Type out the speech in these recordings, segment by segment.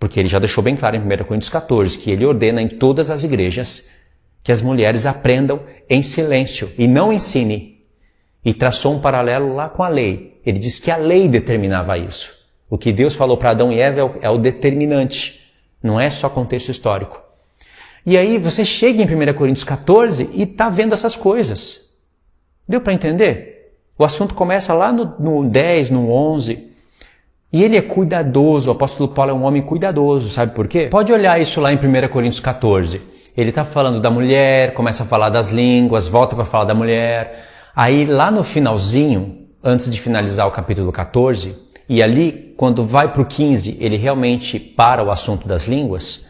Porque ele já deixou bem claro em 1 Coríntios 14 que ele ordena em todas as igrejas que as mulheres aprendam em silêncio e não ensine. E traçou um paralelo lá com a lei. Ele diz que a lei determinava isso. O que Deus falou para Adão e Eva é o determinante, não é só contexto histórico. E aí você chega em 1 Coríntios 14 e está vendo essas coisas. Deu para entender? O assunto começa lá no 10, no 11. E ele é cuidadoso, o apóstolo Paulo é um homem cuidadoso, sabe por quê? Pode olhar isso lá em 1 Coríntios 14. Ele está falando da mulher, começa a falar das línguas, volta para falar da mulher. Aí lá no finalzinho, antes de finalizar o capítulo 14, e ali quando vai para o 15, ele realmente para o assunto das línguas.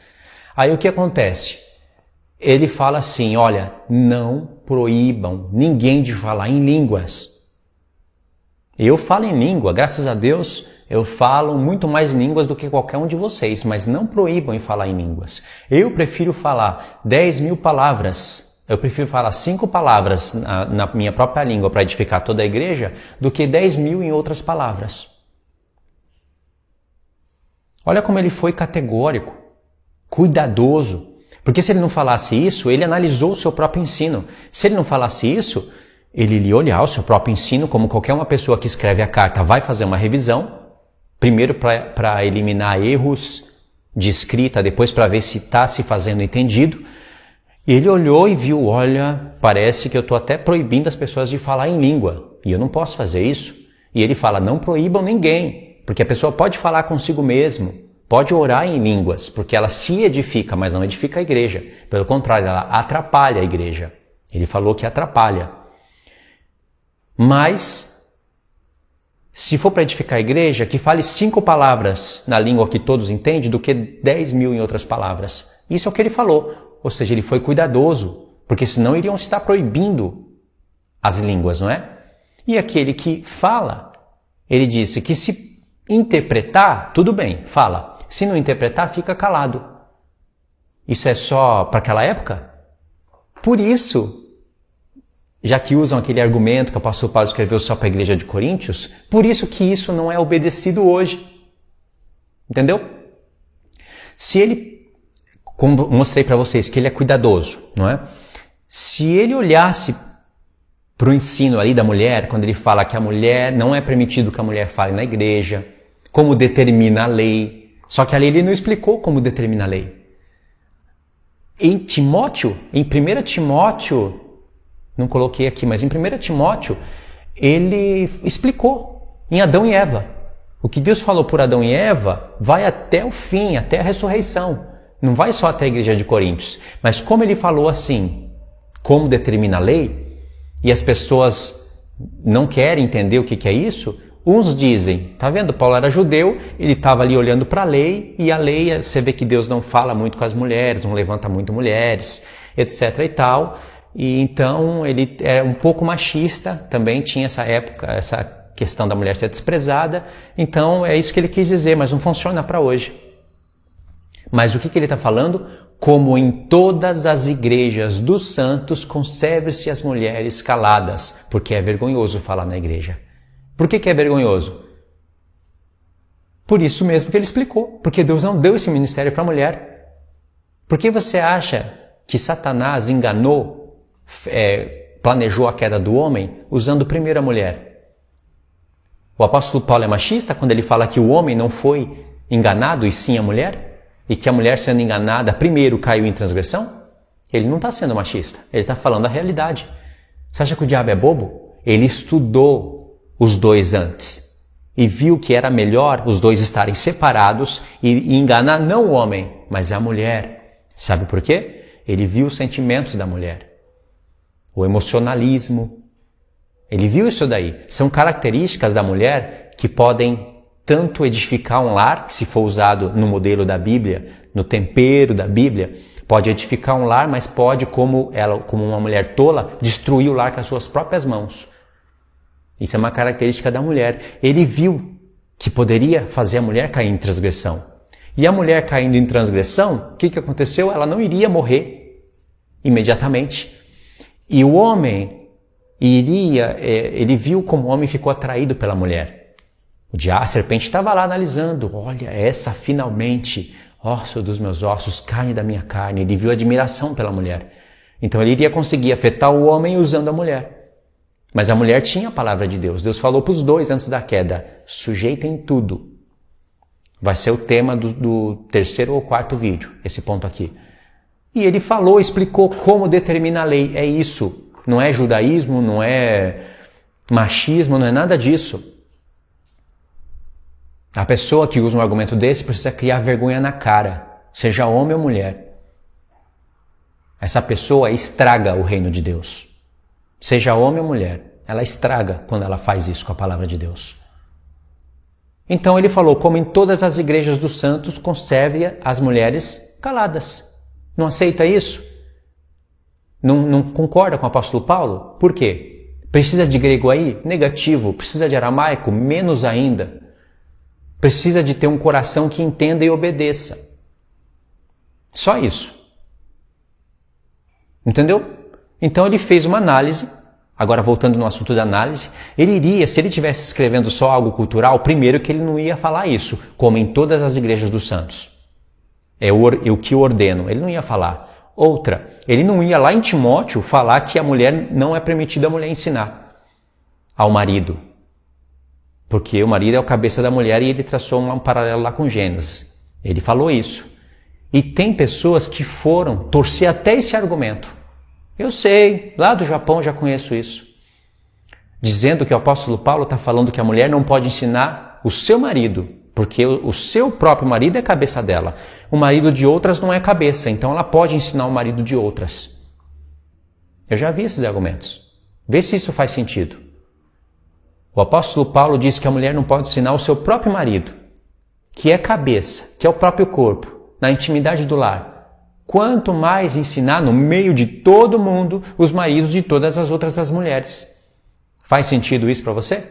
Aí o que acontece? Ele fala assim, olha, não proíbam ninguém de falar em línguas. Eu falo em língua, graças a Deus, eu falo muito mais línguas do que qualquer um de vocês, mas não proíbam em falar em línguas. Eu prefiro falar 10.000 palavras, eu prefiro falar 5 palavras na minha própria língua para edificar toda a igreja, do que 10.000 em outras palavras. Olha como ele foi categórico, cuidadoso. Porque se ele não falasse isso, ele analisou o seu próprio ensino. Se ele não falasse isso, ele iria olhar o seu próprio ensino, como qualquer uma pessoa que escreve a carta vai fazer uma revisão, primeiro para eliminar erros de escrita, depois para ver se está se fazendo entendido. Ele olhou e viu, olha, parece que eu estou até proibindo as pessoas de falar em língua, e eu não posso fazer isso. E ele fala, não proíbam ninguém, porque a pessoa pode falar consigo mesmo, pode orar em línguas, porque ela se edifica, mas não edifica a igreja. Pelo contrário, ela atrapalha a igreja. Ele falou que atrapalha. Mas, se for para edificar a igreja, que fale 5 palavras na língua que todos entendem, do que 10.000 em outras palavras. Isso é o que ele falou. Ou seja, ele foi cuidadoso, porque senão iriam estar proibindo as línguas, não é? E aquele que fala, ele disse que se interpretar, tudo bem, fala. Se não interpretar, fica calado. Isso é só para aquela época? Por isso, já que usam aquele argumento que o apóstolo Paulo escreveu só para a igreja de Coríntios, por isso que isso não é obedecido hoje. Entendeu? Se ele, como mostrei para vocês, que ele é cuidadoso, não é? Se ele olhasse para o ensino ali da mulher, quando ele fala que a mulher, não é permitido que a mulher fale na igreja, como determina a lei, só que ali ele não explicou como determina a lei. Em Timóteo, em 1 Timóteo, não coloquei aqui, mas em 1 Timóteo, ele explicou em Adão e Eva. O que Deus falou por Adão e Eva vai até o fim, até a ressurreição. Não vai só até a igreja de Coríntios. Mas como ele falou assim, como determina a lei, e as pessoas não querem entender o que é isso, uns dizem, tá vendo, Paulo era judeu, ele estava ali olhando para a lei, e a lei, você vê que Deus não fala muito com as mulheres, não levanta muito mulheres, etc e tal, e então ele é um pouco machista, também tinha essa época, essa questão da mulher ser desprezada, então é isso que ele quis dizer, mas não funciona para hoje. Mas o que ele está falando? Como em todas as igrejas dos santos, conserve-se as mulheres caladas, porque é vergonhoso falar na igreja. Por que é vergonhoso? Por isso mesmo que ele explicou, porque Deus não deu esse ministério para a mulher. Por que você acha que Satanás enganou, planejou a queda do homem usando primeiro a mulher? O apóstolo Paulo é machista quando ele fala que o homem não foi enganado e sim a mulher? E que a mulher sendo enganada primeiro caiu em transgressão? Ele não está sendo machista, ele está falando a realidade. Você acha que o diabo é bobo? Ele estudou os dois antes e viu que era melhor os dois estarem separados e enganar não o homem, mas a mulher. Sabe por quê? Ele viu os sentimentos da mulher, o emocionalismo. Ele viu isso daí. São características da mulher que podem tanto edificar um lar, que se for usado no modelo da Bíblia, no tempero da Bíblia, pode edificar um lar, mas pode, como uma mulher tola, destruir o lar com as suas próprias mãos. Isso é uma característica da mulher. Ele viu que poderia fazer a mulher cair em transgressão. E a mulher caindo em transgressão, o que aconteceu? Ela não iria morrer imediatamente. E o homem ele viu como o homem ficou atraído pela mulher. A serpente estava lá analisando, olha, essa finalmente, osso dos meus ossos, carne da minha carne. Ele viu admiração pela mulher. Então ele iria conseguir afetar o homem usando a mulher. Mas a mulher tinha a palavra de Deus. Deus falou para os dois antes da queda, sujeitem tudo. Vai ser o tema do terceiro ou quarto vídeo, esse ponto aqui. E ele falou, explicou como determina a lei. É isso. Não é judaísmo, não é machismo, não é nada disso. A pessoa que usa um argumento desse precisa criar vergonha na cara, seja homem ou mulher. Essa pessoa estraga o reino de Deus. Seja homem ou mulher, ela estraga quando ela faz isso com a palavra de Deus. Então ele falou, como em todas as igrejas dos santos, conserve as mulheres caladas. Não aceita isso? Não concorda com o apóstolo Paulo? Por quê? Precisa de grego aí? Negativo. Precisa de aramaico? Menos ainda. Precisa de ter um coração que entenda e obedeça. Só isso. Entendeu? Então ele fez uma análise. Agora voltando no assunto da análise, ele iria, se ele estivesse escrevendo só algo cultural, primeiro que ele não ia falar isso, como em todas as igrejas dos santos. É o que eu ordeno. Ele não ia falar. Outra, ele não ia lá em Timóteo falar que a mulher não é permitida a mulher ensinar ao marido. Porque o marido é o cabeça da mulher e ele traçou um paralelo lá com Gênesis. Ele falou isso. E tem pessoas que foram torcer até esse argumento. Eu sei, lá do Japão já conheço isso. Dizendo que o apóstolo Paulo está falando que a mulher não pode ensinar o seu marido, porque o seu próprio marido é a cabeça dela. O marido de outras não é cabeça, então ela pode ensinar o marido de outras. Eu já vi esses argumentos. Vê se isso faz sentido. O apóstolo Paulo diz que a mulher não pode ensinar o seu próprio marido, que é cabeça, que é o próprio corpo, na intimidade do lar. Quanto mais ensinar no meio de todo mundo os maridos de todas as outras mulheres. Faz sentido isso para você?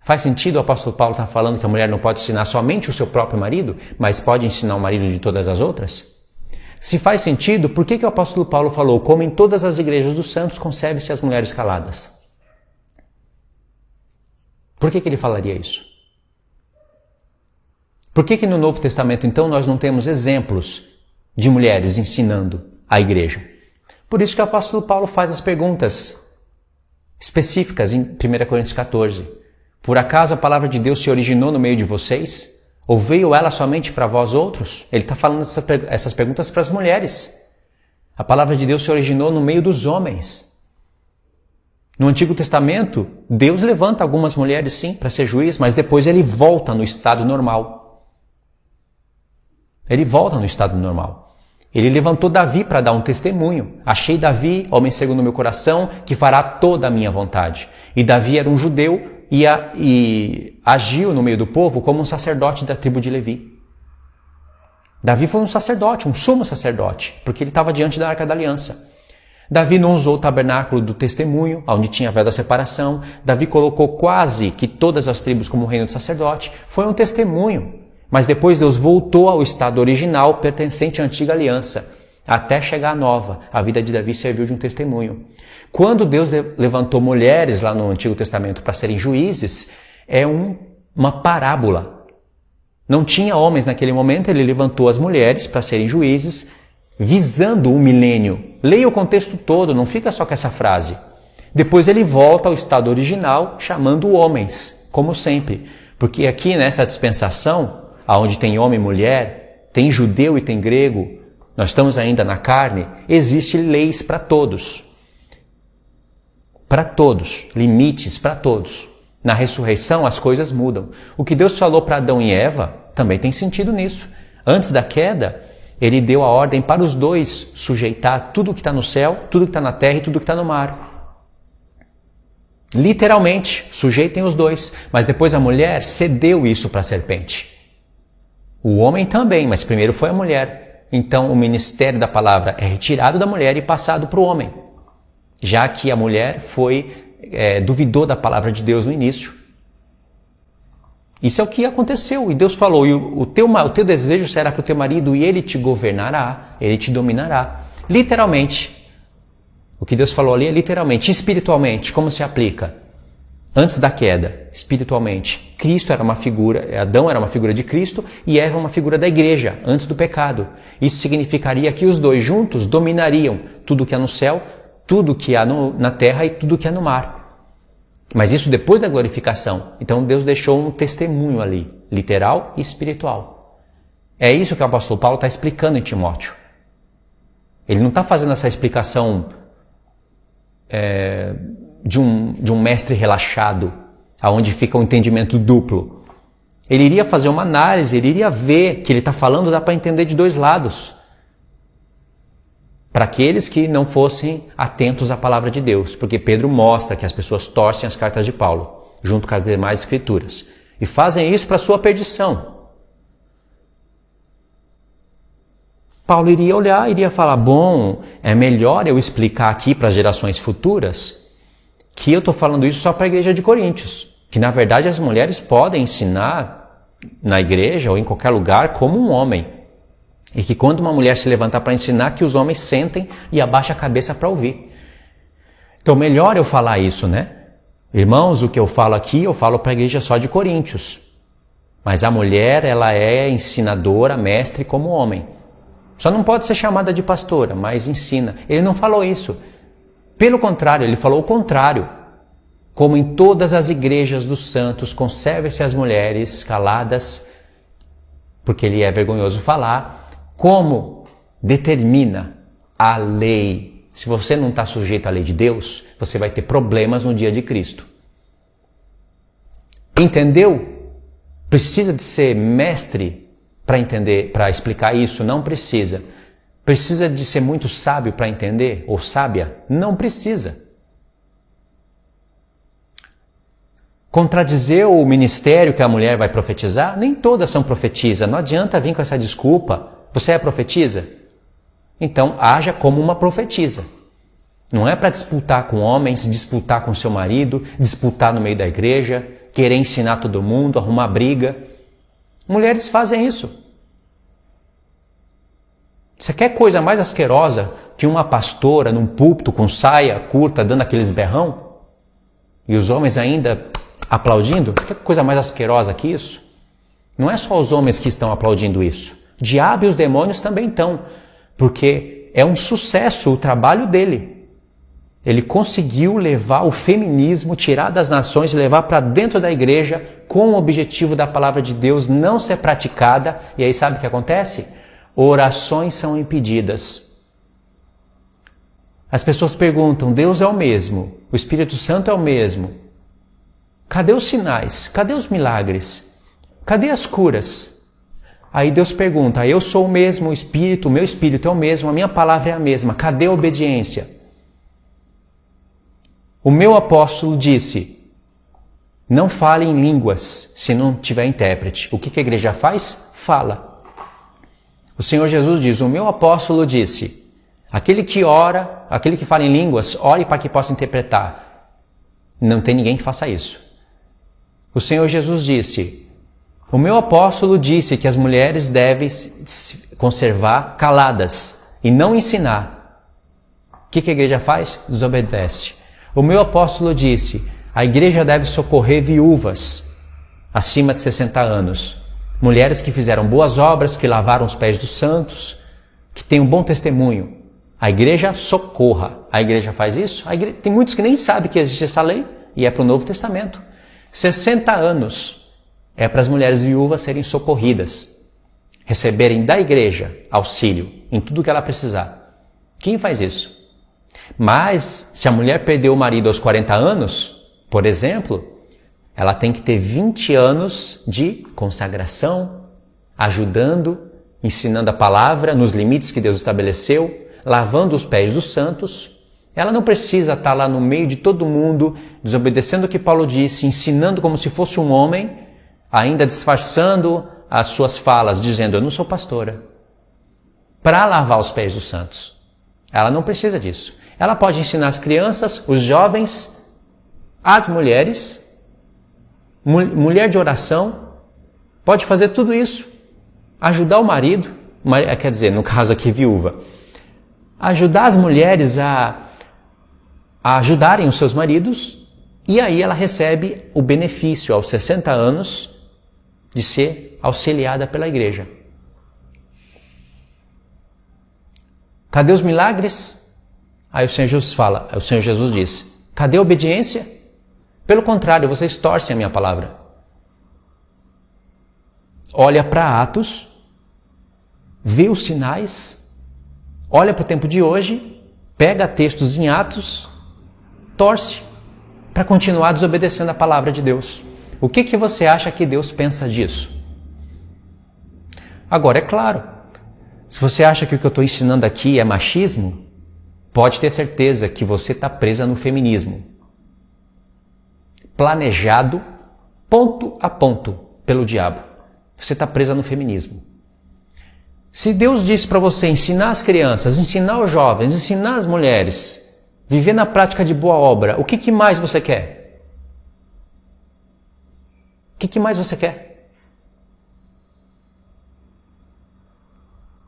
Faz sentido o apóstolo Paulo estar falando que a mulher não pode ensinar somente o seu próprio marido, mas pode ensinar o marido de todas as outras? Se faz sentido, por que o apóstolo Paulo falou, como em todas as igrejas dos santos, conserve-se as mulheres caladas? Por que ele falaria isso? Por que no Novo Testamento, então, nós não temos exemplos de mulheres ensinando a igreja? Por isso que o apóstolo Paulo faz as perguntas específicas em 1 Coríntios 14. Por acaso a palavra de Deus se originou no meio de vocês? Ou veio ela somente para vós outros? Ele está falando essas perguntas para as mulheres. A palavra de Deus se originou no meio dos homens. No Antigo Testamento, Deus levanta algumas mulheres sim para ser juiz, mas depois ele volta no estado normal. Ele volta no estado normal. Ele levantou Davi para dar um testemunho. Achei Davi, homem segundo o meu coração, que fará toda a minha vontade. E Davi era um judeu e agiu no meio do povo como um sacerdote da tribo de Levi. Davi foi um sacerdote, um sumo sacerdote, porque ele estava diante da Arca da Aliança. Davi não usou o tabernáculo do testemunho, onde tinha a véu da separação. Davi colocou quase que todas as tribos como reino de sacerdote. Foi um testemunho. Mas depois Deus voltou ao estado original pertencente à antiga aliança, até chegar à nova. A vida de Davi serviu de um testemunho. Quando Deus levantou mulheres lá no Antigo Testamento para serem juízes, é uma parábola. Não tinha homens naquele momento, ele levantou as mulheres para serem juízes, visando o milênio. Leia o contexto todo, não fica só com essa frase. Depois ele volta ao estado original, chamando homens, como sempre. Porque aqui nessa dispensação, onde tem homem e mulher, tem judeu e tem grego, nós estamos ainda na carne, existem leis para todos. Para todos, limites para todos. Na ressurreição as coisas mudam. O que Deus falou para Adão e Eva também tem sentido nisso. Antes da queda, ele deu a ordem para os dois sujeitar tudo que está no céu, tudo que está na terra e tudo que está no mar. Literalmente, sujeitem os dois. Mas depois a mulher cedeu isso para a serpente. O homem também, mas primeiro foi a mulher. Então o ministério da palavra é retirado da mulher e passado para o homem. Já que a mulher duvidou da palavra de Deus no início. Isso é o que aconteceu. E Deus falou, o teu desejo será para o teu marido e ele te governará, ele te dominará. Literalmente. O que Deus falou ali é literalmente. Espiritualmente, como se aplica? Antes da queda, espiritualmente, Cristo era uma figura, Adão era uma figura de Cristo e Eva uma figura da igreja, antes do pecado. Isso significaria que os dois juntos dominariam tudo que há no céu, tudo que há na terra e tudo que há no mar. Mas isso depois da glorificação. Então Deus deixou um testemunho ali, literal e espiritual. É isso que o apóstolo Paulo está explicando em Timóteo. Ele não está fazendo essa explicação de um mestre relaxado, aonde fica um entendimento duplo. Ele iria fazer uma análise, ele iria ver que ele está falando, dá para entender de dois lados. Para aqueles que não fossem atentos à palavra de Deus, porque Pedro mostra que as pessoas torcem as cartas de Paulo, junto com as demais escrituras, e fazem isso para sua perdição. Paulo iria olhar, iria falar, bom, é melhor eu explicar aqui para as gerações futuras que eu estou falando isso só para a igreja de Coríntios, que na verdade as mulheres podem ensinar na igreja ou em qualquer lugar como um homem, e que quando uma mulher se levantar para ensinar, que os homens sentem e abaixem a cabeça para ouvir. Então melhor eu falar isso, né? Irmãos, o que eu falo aqui, eu falo para a igreja só de Coríntios, mas a mulher, ela é ensinadora, mestre como homem. Só não pode ser chamada de pastora, mas ensina. Ele não falou isso. Pelo contrário, ele falou o contrário. Como em todas as igrejas dos santos, conserve-se as mulheres caladas, porque ele é vergonhoso falar, como determina a lei. Se você não está sujeito à lei de Deus, você vai ter problemas no dia de Cristo. Entendeu? Precisa de ser mestre para entender, para explicar isso? Não precisa. Precisa de ser muito sábio para entender? Ou sábia? Não precisa. Contradizer o ministério que a mulher vai profetizar? Nem todas são profetisas. Não adianta vir com essa desculpa. Você é profetisa? Então, haja como uma profetisa. Não é para disputar com homens, disputar com seu marido, disputar no meio da igreja, querer ensinar todo mundo, arrumar briga. Mulheres fazem isso. Você quer coisa mais asquerosa que uma pastora num púlpito com saia curta dando aqueles berrão? E os homens ainda aplaudindo? Você quer coisa mais asquerosa que isso? Não é só os homens que estão aplaudindo isso. O diabo e os demônios também estão. Porque é um sucesso o trabalho dele. Ele conseguiu levar o feminismo, tirar das nações e levar para dentro da igreja com o objetivo da palavra de Deus não ser praticada. E aí sabe o que acontece? Orações são impedidas. As pessoas perguntam, Deus é o mesmo, o Espírito Santo é o mesmo. Cadê os sinais? Cadê os milagres? Cadê as curas? Aí Deus pergunta, eu sou o mesmo, o meu Espírito é o mesmo, a minha palavra é a mesma. Cadê a obediência? O meu apóstolo disse, não fale em línguas se não tiver intérprete. O que a igreja faz? Fala. O Senhor Jesus diz, o meu apóstolo disse, aquele que ora, aquele que fala em línguas, ore para que possa interpretar. Não tem ninguém que faça isso. O Senhor Jesus disse, o meu apóstolo disse que as mulheres devem se conservar caladas e não ensinar. O que a igreja faz? Desobedece. O meu apóstolo disse, a igreja deve socorrer viúvas acima de 60 anos. Mulheres que fizeram boas obras, que lavaram os pés dos santos, que têm um bom testemunho. A igreja socorra. A igreja faz isso? Tem muitos que nem sabem que existe essa lei e é para o Novo Testamento. 60 anos é para as mulheres viúvas serem socorridas, receberem da igreja auxílio em tudo que ela precisar. Quem faz isso? Mas se a mulher perdeu o marido aos 40 anos, por exemplo, ela tem que ter 20 anos de consagração, ajudando, ensinando a palavra nos limites que Deus estabeleceu, lavando os pés dos santos. Ela não precisa estar lá no meio de todo mundo, desobedecendo o que Paulo disse, ensinando como se fosse um homem, ainda disfarçando as suas falas, dizendo, eu não sou pastora, para lavar os pés dos santos. Ela não precisa disso. Ela pode ensinar as crianças, os jovens, as mulheres, mulher de oração, pode fazer tudo isso. Ajudar o marido, quer dizer, no caso aqui viúva, ajudar as mulheres a ajudarem os seus maridos E aí ela recebe o benefício aos 60 anos de ser auxiliada pela igreja. Cadê os milagres? Aí o Senhor Jesus diz, cadê a obediência? Pelo contrário, vocês torcem a minha palavra. Olha para Atos, vê os sinais, olha para o tempo de hoje, pega textos em Atos, torce para continuar desobedecendo a palavra de Deus. O que você acha que Deus pensa disso? Agora, é claro, se você acha que o que eu estou ensinando aqui é machismo, pode ter certeza que você está presa no feminismo. Planejado, ponto a ponto, pelo diabo. Você está presa no feminismo. Se Deus disse para você ensinar as crianças, ensinar os jovens, ensinar as mulheres, viver na prática de boa obra, o que mais você quer? O que mais você quer?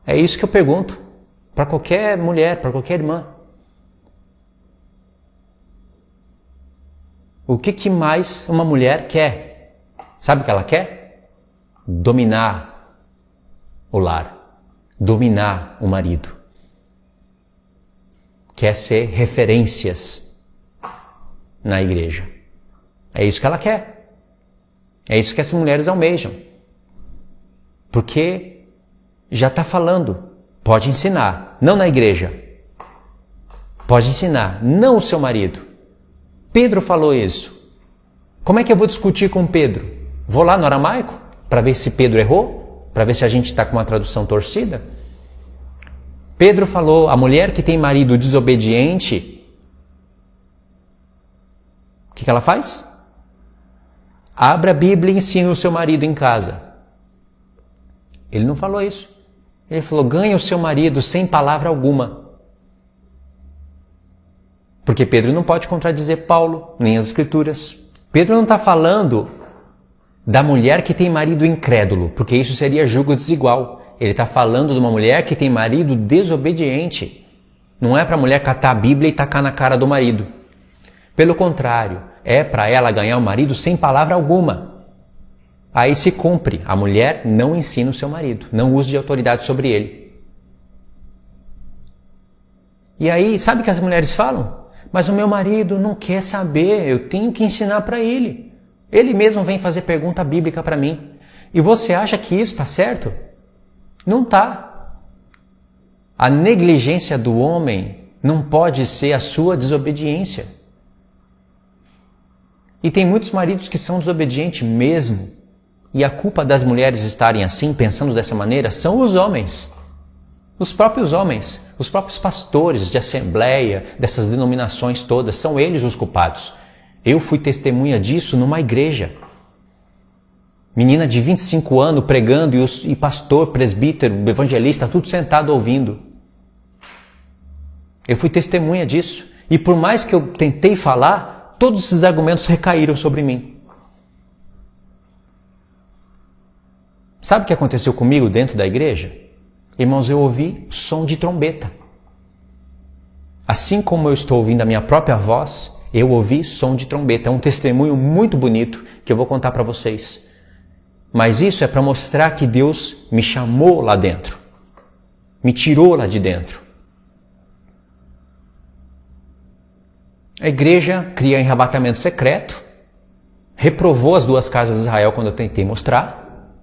É isso que eu pergunto para qualquer mulher, para qualquer irmã. O que mais uma mulher quer? Sabe o que ela quer? Dominar o lar, dominar o marido. Quer ser referências na igreja. É isso que ela quer. É isso que essas mulheres almejam. Porque já está falando, pode ensinar, não na igreja. Pode ensinar, não o seu marido. Pedro falou isso. Como é que eu vou discutir com Pedro? Vou lá no aramaico para ver se Pedro errou? Para ver se a gente está com uma tradução torcida? Pedro falou, a mulher que tem marido desobediente, o que ela faz? Abre a Bíblia e ensina o seu marido em casa. Ele não falou isso. Ele falou, ganhe o seu marido sem palavra alguma. Porque Pedro não pode contradizer Paulo, nem as Escrituras. Pedro não está falando da mulher que tem marido incrédulo, porque isso seria julgo desigual. Ele está falando de uma mulher que tem marido desobediente. Não é para a mulher catar a Bíblia e tacar na cara do marido. Pelo contrário, é para ela ganhar o marido sem palavra alguma. Aí se cumpre, a mulher não ensina o seu marido, não use de autoridade sobre ele. E aí, sabe o que as mulheres falam? Mas o meu marido não quer saber, eu tenho que ensinar para ele. Ele mesmo vem fazer pergunta bíblica para mim. E você acha que isso está certo? Não está. A negligência do homem não pode ser a sua desobediência. E tem muitos maridos que são desobedientes mesmo. E a culpa das mulheres estarem assim, pensando dessa maneira, são os homens. Os próprios homens, os próprios pastores de assembleia, dessas denominações todas, são eles os culpados. Eu fui testemunha disso numa igreja. Menina de 25 anos pregando e pastor, presbítero, evangelista, tudo sentado ouvindo. Eu fui testemunha disso. E por mais que eu tentei falar, todos esses argumentos recaíram sobre mim. Sabe o que aconteceu comigo dentro da igreja? Irmãos, eu ouvi som de trombeta. Assim como eu estou ouvindo a minha própria voz, eu ouvi som de trombeta. É um testemunho muito bonito que eu vou contar para vocês. Mas isso é para mostrar que Deus me chamou lá dentro. Me tirou lá de dentro. A igreja cria arrebatamento secreto, reprovou as duas casas de Israel quando eu tentei mostrar,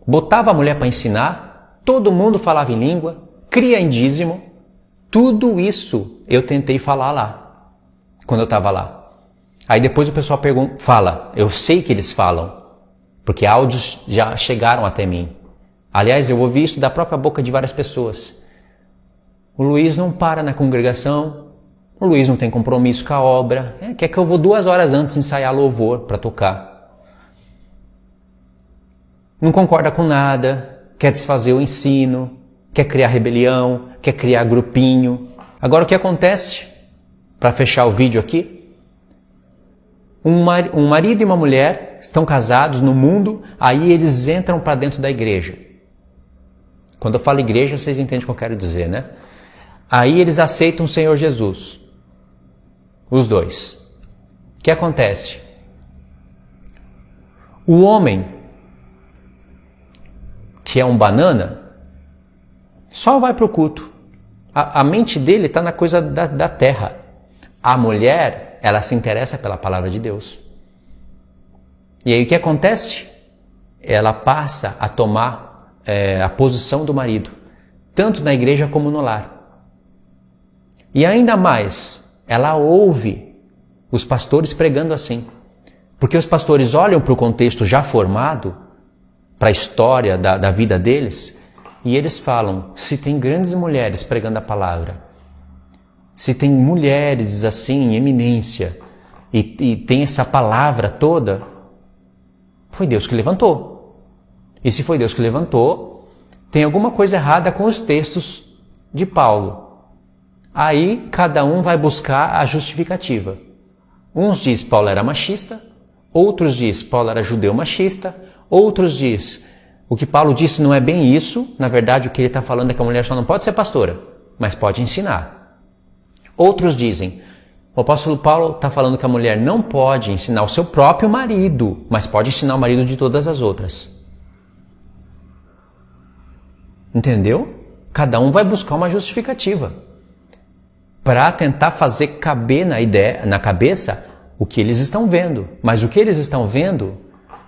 botava a mulher para ensinar, todo mundo falava em língua, cria em dízimo, tudo isso eu tentei falar lá, quando eu estava lá. Aí depois o pessoal fala, eu sei que eles falam, porque áudios já chegaram até mim. Aliás, eu ouvi isso da própria boca de várias pessoas. O Luiz não para na congregação, o Luiz não tem compromisso com a obra, quer que eu vou 2 horas antes ensaiar louvor para tocar. Não concorda com nada, quer desfazer o ensino, quer criar rebelião, quer criar grupinho. Agora o que acontece? Para fechar o vídeo aqui, um marido e uma mulher estão casados no mundo, aí eles entram para dentro da igreja. Quando eu falo igreja, vocês entendem o que eu quero dizer, né? Aí eles aceitam o Senhor Jesus. Os dois. que acontece? O homem, que é um banana, só vai para o culto. A mente dele está na coisa da terra. A mulher, ela se interessa pela palavra de Deus. E aí o que acontece? Ela passa a tomar a posição do marido, tanto na igreja como no lar. E ainda mais, ela ouve os pastores pregando assim. Porque os pastores olham para o contexto já formado, para a história da vida deles, e eles falam, se tem grandes mulheres pregando a palavra, se tem mulheres assim em eminência, e tem essa palavra toda, foi Deus que levantou. E se foi Deus que levantou, tem alguma coisa errada com os textos de Paulo. Aí cada um vai buscar a justificativa. Uns diz Paulo era machista, outros diz Paulo era judeu machista, outros diz o que Paulo disse não é bem isso, na verdade o que ele está falando é que a mulher só não pode ser pastora, mas pode ensinar. Outros dizem, o apóstolo Paulo está falando que a mulher não pode ensinar o seu próprio marido, mas pode ensinar o marido de todas as outras. Entendeu? Cada um vai buscar uma justificativa para tentar fazer caber na cabeça o que eles estão vendo. Mas o que eles estão vendo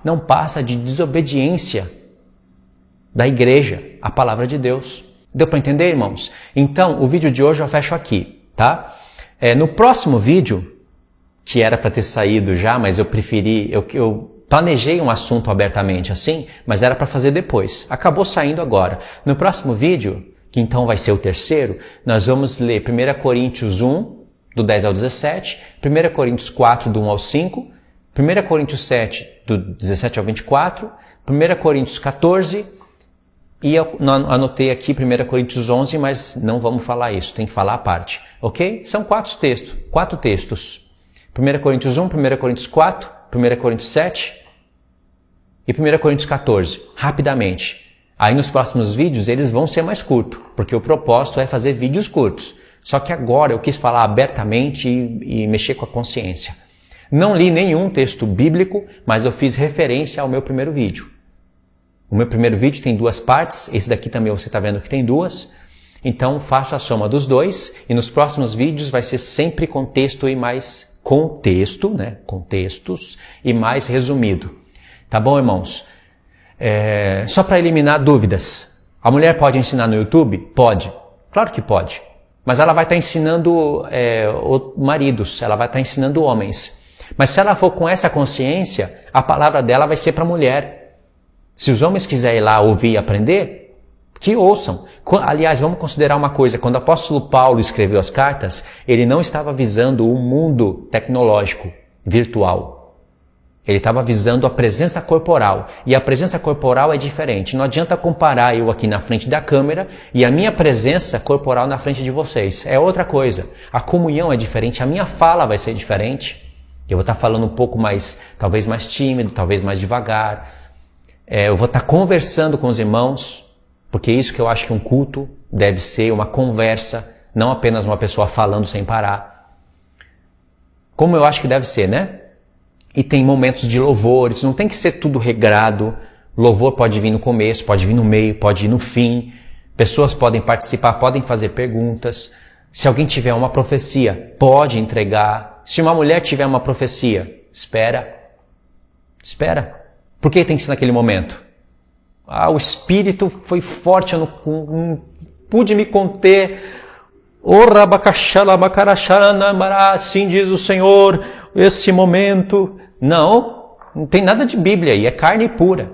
não passa de desobediência da igreja à palavra de Deus. Deu para entender, irmãos? Então, o vídeo de hoje eu fecho aqui, tá? No próximo vídeo, que era para ter saído já, mas eu preferi, eu planejei um assunto abertamente assim, mas era para fazer depois. Acabou saindo agora. No próximo vídeo, que então vai ser o terceiro, nós vamos ler 1 Coríntios 1, do 10 ao 17, 1 Coríntios 4, do 1 ao 5, 1 Coríntios 7, do 17 ao 24, 1 Coríntios 14, e eu anotei aqui 1 Coríntios 11, mas não vamos falar isso, tem que falar a parte, ok? São quatro textos. 1 Coríntios 1, 1 Coríntios 4, 1 Coríntios 7 e 1 Coríntios 14, rapidamente. Aí nos próximos vídeos eles vão ser mais curtos, porque o propósito é fazer vídeos curtos. Só que agora eu quis falar abertamente e mexer com a consciência. Não li nenhum texto bíblico, mas eu fiz referência ao meu primeiro vídeo. O meu primeiro vídeo tem duas partes, esse daqui também você está vendo que tem duas. Então faça a soma dos dois e nos próximos vídeos vai ser sempre contexto e mais contexto, né? Contextos e mais resumido. Tá bom, irmãos? Só para eliminar dúvidas. A mulher pode ensinar no YouTube? Pode. Claro que pode. Mas ela vai estar ensinando maridos, ela vai estar ensinando homens. Mas se ela for com essa consciência, a palavra dela vai ser para a mulher. Se os homens quiserem ir lá ouvir e aprender, que ouçam. Aliás, vamos considerar uma coisa, quando o apóstolo Paulo escreveu as cartas, ele não estava visando um mundo tecnológico, virtual. Ele estava visando a presença corporal. E a presença corporal é diferente. Não adianta comparar eu aqui na frente da câmera e a minha presença corporal na frente de vocês. É outra coisa. A comunhão é diferente, a minha fala vai ser diferente. Eu vou estar falando um pouco mais, talvez mais tímido, talvez mais devagar. Eu vou estar conversando com os irmãos, porque é isso que eu acho que um culto deve ser, uma conversa, não apenas uma pessoa falando sem parar. Como eu acho que deve ser, né? E tem momentos de louvores, não tem que ser tudo regrado. Louvor pode vir no começo, pode vir no meio, pode ir no fim. Pessoas podem participar, podem fazer perguntas. Se alguém tiver uma profecia, pode entregar. Se uma mulher tiver uma profecia, espera. Por que tem que ser naquele momento? O espírito foi forte, eu não pude me conter. Assim diz o Senhor, esse momento. Não tem nada de Bíblia aí, é carne pura.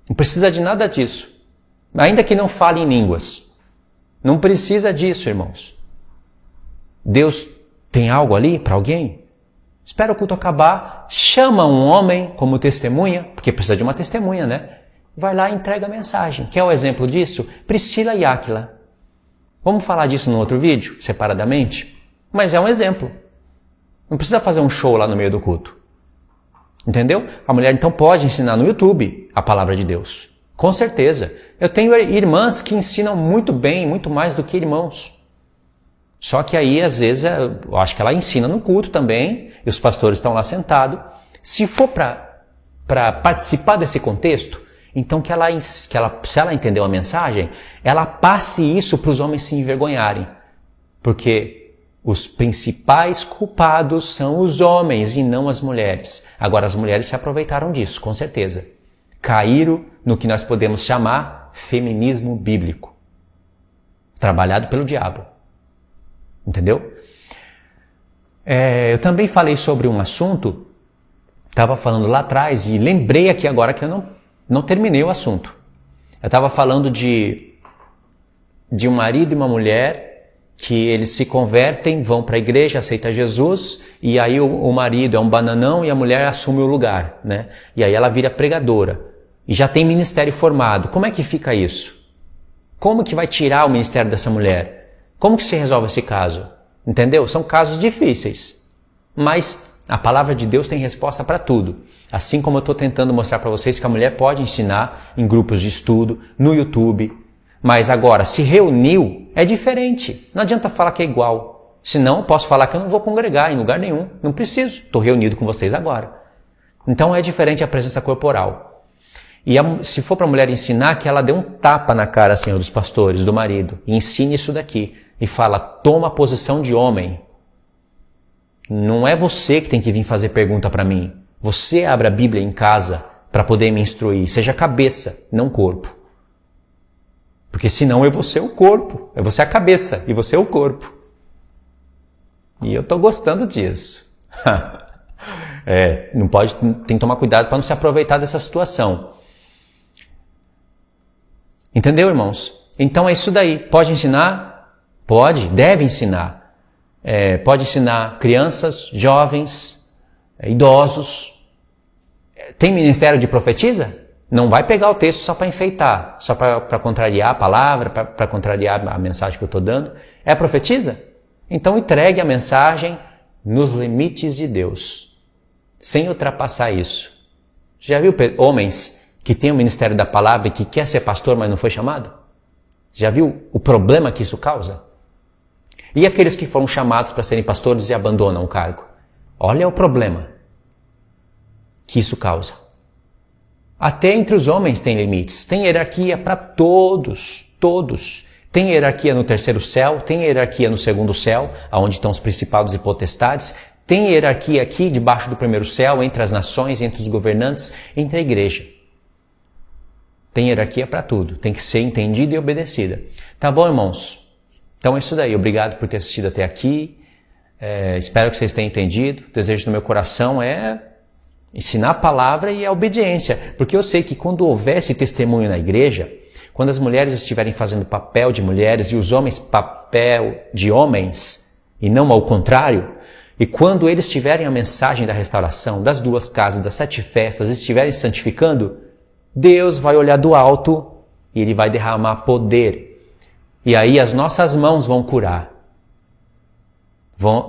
Não precisa de nada disso. Ainda que não fale em línguas. Não precisa disso, irmãos. Deus tem algo ali para alguém? Espera o culto acabar, chama um homem como testemunha, porque precisa de uma testemunha, né? Vai lá e entrega a mensagem. Quer o exemplo disso? Priscila e Áquila. Vamos falar disso no outro vídeo, separadamente? Mas é um exemplo. Não precisa fazer um show lá no meio do culto. Entendeu? A mulher então pode ensinar no YouTube a palavra de Deus. Com certeza. Eu tenho irmãs que ensinam muito bem, muito mais do que irmãos. Só que aí, às vezes, eu acho que ela ensina no culto também, e os pastores estão lá sentados. Se for para participar desse contexto, então se ela entendeu a mensagem, ela passe isso para os homens se envergonharem. Porque os principais culpados são os homens e não as mulheres. Agora, as mulheres se aproveitaram disso, com certeza. Caíram no que nós podemos chamar feminismo bíblico, trabalhado pelo diabo. Entendeu? Eu também falei sobre um assunto, estava falando lá atrás e lembrei aqui agora que eu não terminei o assunto. Eu estava falando de um marido e uma mulher que eles se convertem, vão para a igreja, aceitam Jesus, e aí o marido é um bananão e a mulher assume o lugar, né? E aí ela vira pregadora e já tem ministério formado. Como é que fica isso? Como que vai tirar o ministério dessa mulher? Como que se resolve esse caso? Entendeu? São casos difíceis, mas a palavra de Deus tem resposta para tudo. Assim como eu estou tentando mostrar para vocês que a mulher pode ensinar em grupos de estudo, no YouTube, mas agora, se reuniu, é diferente. Não adianta falar que é igual. Senão, eu posso falar que eu não vou congregar em lugar nenhum. Não preciso. Estou reunido com vocês agora. Então, é diferente a presença corporal. E se for para a mulher ensinar, que ela dê um tapa na cara, assim, dos pastores, do marido. E ensine isso daqui. E fala, toma a posição de homem. Não é você que tem que vir fazer pergunta para mim. Você abre a Bíblia em casa para poder me instruir. Seja cabeça, não corpo. Porque senão eu vou ser o corpo. Eu vou ser a cabeça e você é o corpo. E eu estou gostando disso. Tem que tomar cuidado para não se aproveitar dessa situação. Entendeu, irmãos? Então é isso daí. Pode ensinar? Pode, deve ensinar. Pode ensinar crianças, jovens, idosos. Tem ministério de profetisa? Não vai pegar o texto só para enfeitar, só para contrariar a palavra, para contrariar a mensagem que eu estou dando. É profetisa? Então entregue a mensagem nos limites de Deus, sem ultrapassar isso. Já viu homens que têm o ministério da palavra e que quer ser pastor, mas não foi chamado? Já viu o problema que isso causa? E aqueles que foram chamados para serem pastores e abandonam o cargo? Olha o problema que isso causa. Até entre os homens tem limites. Tem hierarquia para todos. Tem hierarquia no terceiro céu, tem hierarquia no segundo céu, onde estão os principados e potestades. Tem hierarquia aqui, debaixo do primeiro céu, entre as nações, entre os governantes, entre a igreja. Tem hierarquia para tudo. Tem que ser entendida e obedecida. Tá bom, irmãos? Então é isso daí. Obrigado por ter assistido até aqui. Espero que vocês tenham entendido. O desejo do meu coração é ensinar a palavra e a obediência. Porque eu sei que quando houver esse testemunho na igreja, quando as mulheres estiverem fazendo papel de mulheres e os homens papel de homens, e não ao contrário, e quando eles tiverem a mensagem da restauração, das 2 casas, das 7 festas, e estiverem se santificando, Deus vai olhar do alto e Ele vai derramar poder. E aí as nossas mãos vão curar.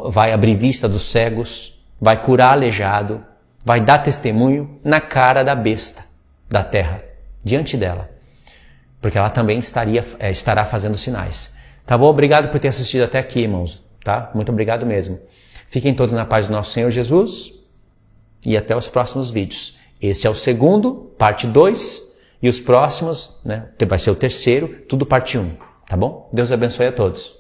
Vai abrir vista dos cegos, vai curar aleijado, vai dar testemunho na cara da besta da terra, diante dela. Porque ela também estará fazendo sinais. Tá bom? Obrigado por ter assistido até aqui, irmãos. Tá? Muito obrigado mesmo. Fiquem todos na paz do nosso Senhor Jesus e até os próximos vídeos. Esse é o segundo, parte 2, e os próximos, vai ser o terceiro, tudo parte 1. Tá bom? Deus abençoe a todos.